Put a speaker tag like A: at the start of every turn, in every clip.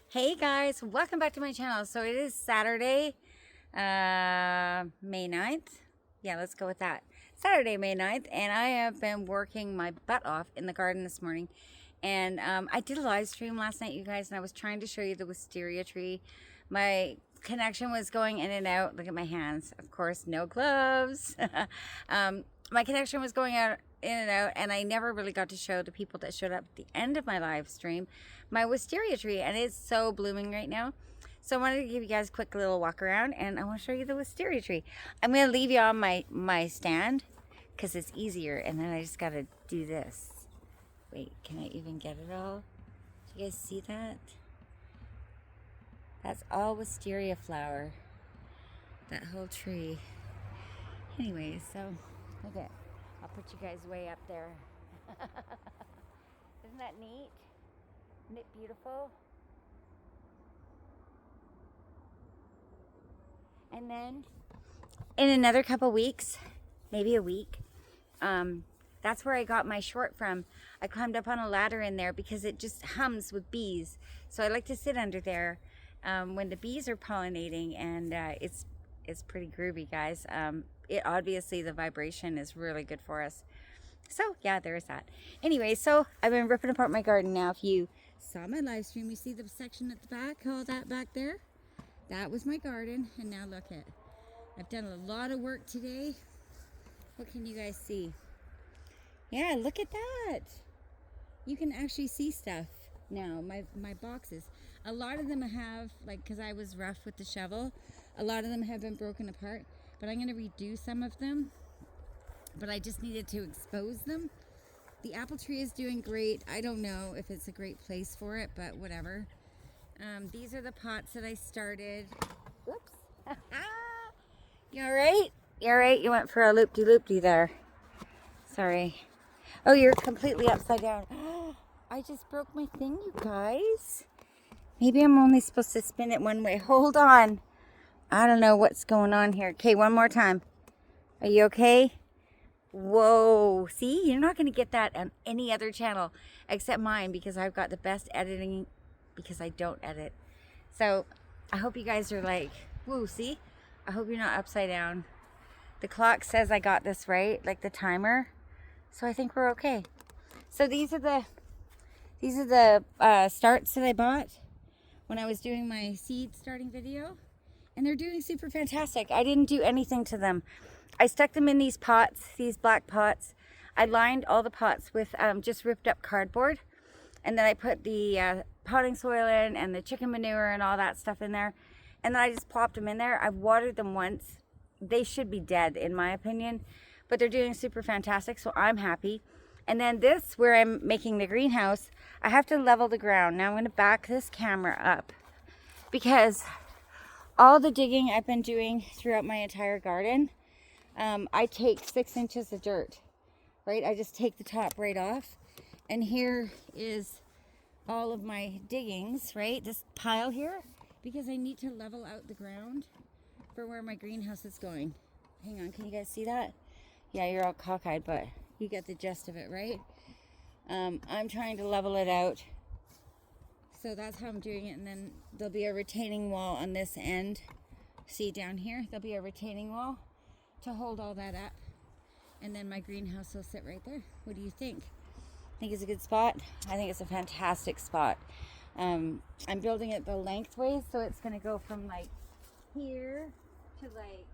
A: Hey guys, welcome back to my channel. So it is Saturday, May 9th. Yeah, let's go with that. Saturday, May 9th, and I have been working my butt off in the garden this morning. And I did a live stream last night, you guys, and I was trying to show you the wisteria tree. My connection was going in and out. Look at my hands. Of course, no gloves. My connection was going out in and out, and I never really got to show the people that showed up at the end of my live stream my wisteria tree, and it's so blooming right now. So I wanted to give you guys a quick little walk around, and I want to show you the wisteria tree. I'm going to leave you on my stand because it's easier, and then I just got to do this. Wait, can I even get it all? Do you guys see that? That's all wisteria flower, that whole tree. Anyway, so okay, I'll put you guys way up there. Isn't that neat? Isn't it beautiful? And then in another couple weeks, maybe a week, that's where I got my short from. I climbed up on a ladder in there because it just hums with bees. So I like to sit under there when the bees are pollinating, and it's pretty groovy, guys. It obviously, the vibration is really good for us. So yeah, there's that. Anyway, so I've been ripping apart my garden now. If you saw my live stream, you see the section at the back, all that back there? That was my garden, and now look at, I've done a lot of work today. What can you guys see? Yeah, look at that. You can actually see stuff now, my boxes. A lot of them have, like, because I was rough with the shovel, a lot of them have been broken apart, but I'm going to redo some of them. But I just needed to expose them. The apple tree is doing great. I don't know if it's a great place for it, but whatever. These are the pots that I started. Whoops. You all right? You all right? You went for a loop-de-loop-de there. Sorry. Oh, you're completely upside down. I just broke my thing, you guys. Maybe I'm only supposed to spin it one way. Hold on. I don't know what's going on here. Okay, one more time. Are you okay? Whoa, see, you're not going to get that on any other channel except mine, because I've got the best editing, because I don't edit. So I hope you guys are like, whoa, see, I hope you're not upside down. The clock says I got this right, like the timer, so I think we're okay. So these are the starts that I bought when I was doing my seed starting video, and they're doing super fantastic. I didn't do anything to them. I stuck them in these pots, these black pots. I lined all the pots with just ripped up cardboard. And then I put the potting soil in and the chicken manure and all that stuff in there. And then I just plopped them in there. I've watered them once. They should be dead, in my opinion. But they're doing super fantastic, so I'm happy. And then this, where I'm making the greenhouse, I have to level the ground. Now I'm going to back this camera up, because all the digging I've been doing throughout my entire garden, I take 6 inches of dirt, right? I just take the top right off. And here is all of my diggings, right? This pile here, because I need to level out the ground for where my greenhouse is going. Hang on, can you guys see that? Yeah, you're all cockeyed, but you get the gist of it, right? I'm trying to level it out. So that's how I'm doing it. And then there'll be a retaining wall on this end. See down here, there'll be a retaining wall to hold all that up, and then my greenhouse will sit right there. What do you think? Think it's a good spot? I think it's a fantastic spot. I'm building it the lengthways, so it's going to go from like here to like,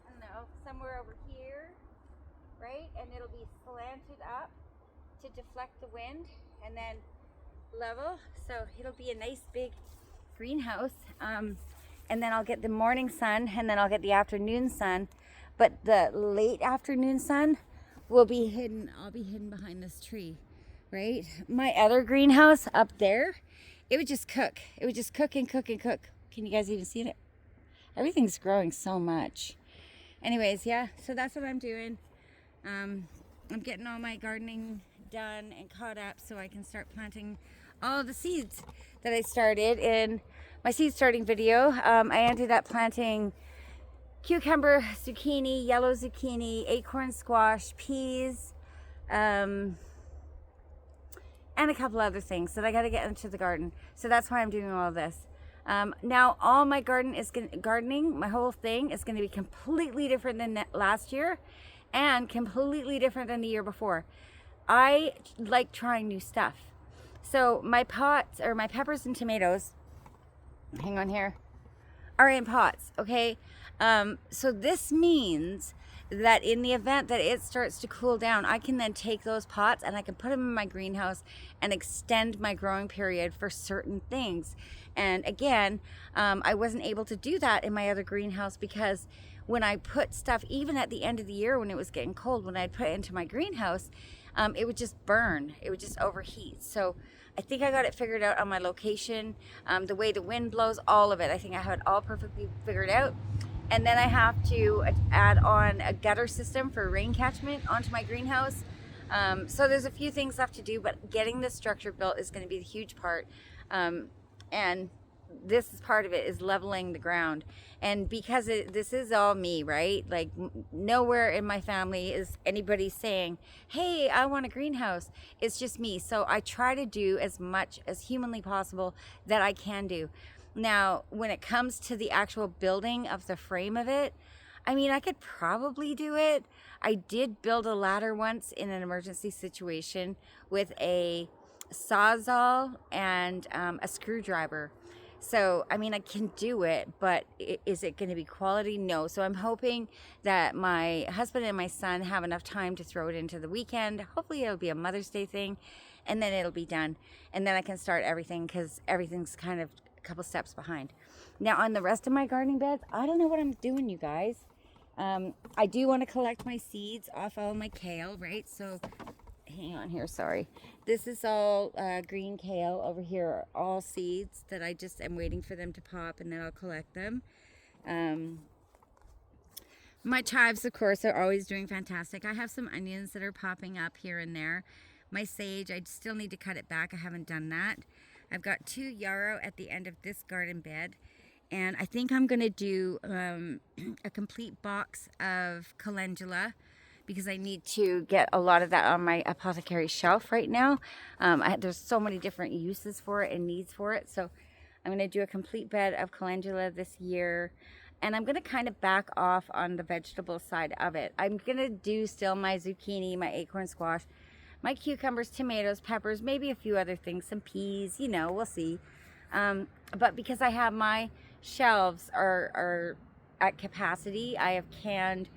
A: I don't know, somewhere over here, right? And it'll be slanted up to deflect the wind, and then level, so it'll be a nice big greenhouse. And then I'll get the morning sun, and then I'll get the afternoon sun. But the late afternoon sun will be hidden. I'll be hidden behind this tree, right? My other greenhouse up there, it would just cook. It would just cook and cook and cook. Can you guys even see it? Everything's growing so much. Anyways, yeah, so that's what I'm doing. I'm getting all my gardening done and caught up so I can start planting all the seeds that I started in my seed starting video. I ended up planting cucumber, zucchini, yellow zucchini, acorn squash, peas, and and a couple other things that I got to get into the garden. So that's why I'm doing all of this. Now all my gardening, my whole thing is going to be completely different than last year and completely different than the year before. I like trying new stuff. So my pots, or my peppers and tomatoes, hang on here, are in pots, okay? So this means that in the event that it starts to cool down, I can then take those pots and I can put them in my greenhouse and extend my growing period for certain things. And again, I wasn't able to do that in my other greenhouse because when I put stuff, even at the end of the year when it was getting cold, when I'd put it into my greenhouse, it would just burn. It would just overheat. So I think I got it figured out on my location, the way the wind blows, all of it. I think I have it all perfectly figured out. And then I have to add on a gutter system for rain catchment onto my greenhouse. So there's a few things left to do, but getting this structure built is going to be the huge part. And this is part of it, is leveling the ground. And because this is all me, right? Like nowhere in my family is anybody saying, hey, I want a greenhouse. It's just me. So I try to do as much as humanly possible that I can do. Now, when it comes to the actual building of the frame of it, I mean, I could probably do it. I did build a ladder once in an emergency situation with a Sawzall and a screwdriver. So, I mean, I can do it, but is it going to be quality? No. So I'm hoping that my husband and my son have enough time to throw it into the weekend. Hopefully it'll be a Mother's Day thing, and then it'll be done. And then I can start everything, because everything's kind of a couple steps behind. Now, on the rest of my gardening beds, I don't know what I'm doing, you guys. I do want to collect my seeds off all my kale, right? So hang on here, sorry. This is all green kale over here, all seeds that I just am waiting for them to pop, and then I'll collect them. My chives, of course, are always doing fantastic. I have some onions that are popping up here and there. My sage, I still need to cut it back. I haven't done that. I've got 2 yarrow at the end of this garden bed. And I think I'm going to do a complete box of calendula, because I need to get a lot of that on my apothecary shelf right now. There's so many different uses for it and needs for it. So I'm going to do a complete bed of calendula this year. And I'm going to kind of back off on the vegetable side of it. I'm going to do still my zucchini, my acorn squash, my cucumbers, tomatoes, peppers, maybe a few other things, some peas, you know, we'll see. But because I have my shelves are at capacity, I have canned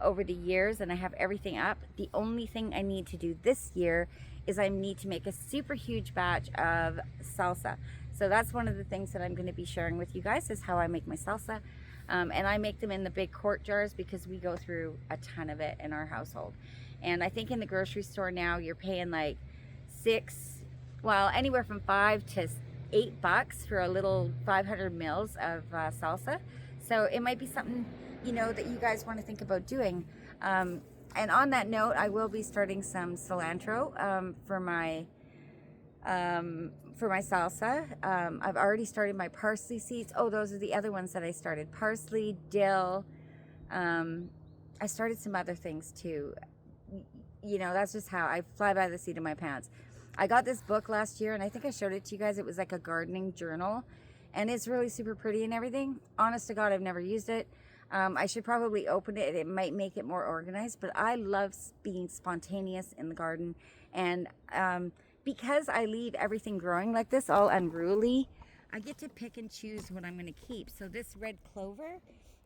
A: over the years, and I have everything up. The only thing I need to do this year is I need to make a super huge batch of salsa. So that's one of the things that I'm going to be sharing with you guys, is how I make my salsa. And I make them in the big quart jars because we go through a ton of it in our household. And I think in the grocery store now you're paying like anywhere from $5 to $8 for a little 500 mils of salsa. So it might be something, you know, that you guys want to think about doing. And on that note, I will be starting some cilantro for my salsa. I've already started my parsley seeds. Oh, those are the other ones that I started. Parsley, dill. I started some other things too. You know, that's just how I fly by the seat of my pants. I got this book last year, and I think I showed it to you guys. It was like a gardening journal, and it's really super pretty and everything. Honest to God, I've never used it. I should probably open it. It might make it more organized, but I love being spontaneous in the garden. And because I leave everything growing like this, all unruly, I get to pick and choose what I'm going to keep. So this red clover,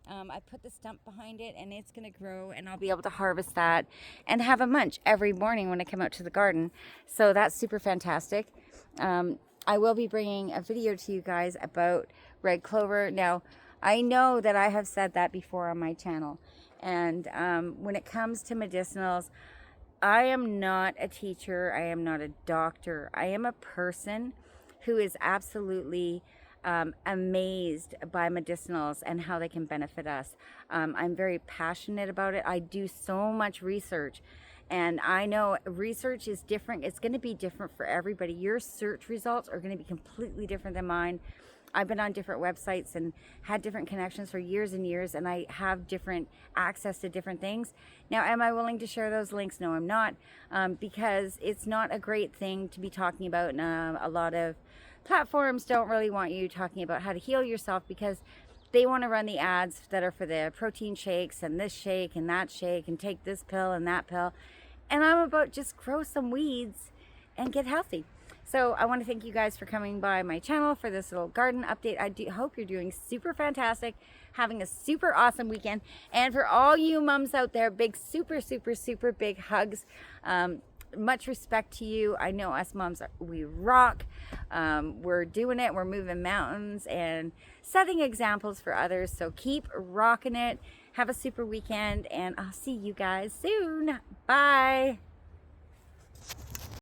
A: I put the stump behind it, and it's going to grow, and I'll be able to harvest that and have a munch every morning when I come out to the garden. So that's super fantastic. I will be bringing a video to you guys about red clover. Now, I know that I have said that before on my channel, and when it comes to medicinals, I am not a teacher. I am not a doctor. I am a person who is absolutely amazed by medicinals and how they can benefit us. I'm very passionate about it. I do so much research, And I know research is different. It's going to be different for everybody. Your search results are going to be completely different than mine. I've been on different websites and had different connections for years and years, and I have different access to different things. Now, am I willing to share those links? No, I'm not, because it's not a great thing to be talking about. And a lot of platforms don't really want you talking about how to heal yourself, because they want to run the ads that are for the protein shakes and this shake and that shake and take this pill and that pill. And I'm about just grow some weeds and get healthy. So I want to thank you guys for coming by my channel for this little garden update. I do hope you're doing super fantastic, having a super awesome weekend. And for all you mums out there, big, super, super, super big hugs. Much respect to you. I know us moms, we rock. We're doing it. We're moving mountains and setting examples for others. So keep rocking it. Have a super weekend, and I'll see you guys soon. Bye.